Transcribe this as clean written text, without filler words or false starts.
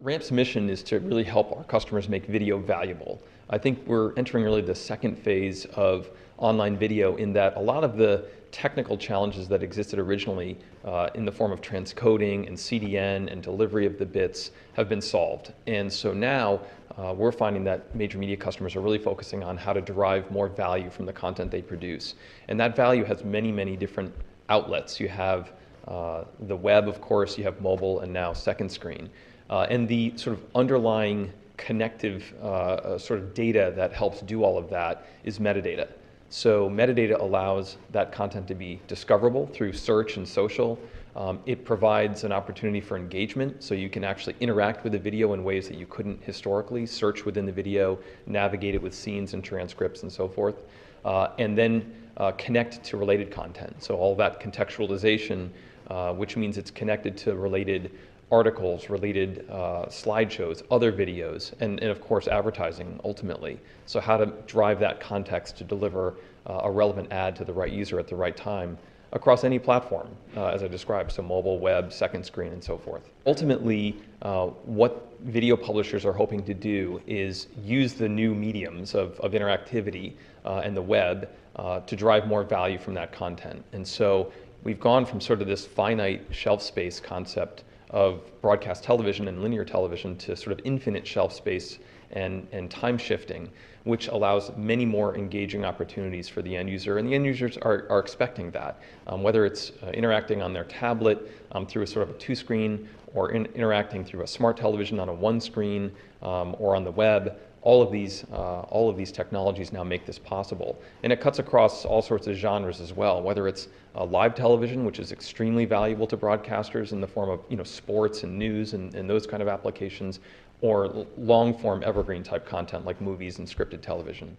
Ramp's mission is to really help our customers make video valuable. I think we're entering really the second phase of online video in that a lot of the technical challenges that existed originally in the form of transcoding and CDN and delivery of the bits have been solved. And so now we're finding that major media customers are really focusing on how to derive more value from the content they produce. And that value has many, many different outlets. You have the web, of course, you have mobile, and now second screen. And the sort of underlying connective sort of data that helps do all of that is metadata. So metadata allows that content to be discoverable through search and social. It provides an opportunity for engagement, so you can actually interact with the video in ways that you couldn't historically, search within the video, navigate it with scenes and transcripts and so forth, and then connect to related content. So all that contextualization, which means it's connected to related articles, related slideshows, other videos, and of course advertising ultimately. So how to drive that context to deliver a relevant ad to the right user at the right time across any platform, as I described, so mobile, web, second screen, and so forth. Ultimately, what video publishers are hoping to do is use the new mediums of interactivity and the web to drive more value from that content. And so we've gone from sort of this finite shelf space concept of broadcast television and linear television to sort of infinite shelf space and time shifting, which allows many more engaging opportunities for the end user. And the end users are expecting that, whether it's interacting on their tablet through a sort of a two-screen, or interacting through a smart television on a one-screen, or on the web. All of these technologies now make this possible. And it cuts across all sorts of genres as well, whether it's live television, which is extremely valuable to broadcasters in the form of sports and news and those kind of applications, or long-form evergreen type content like movies and scripted television.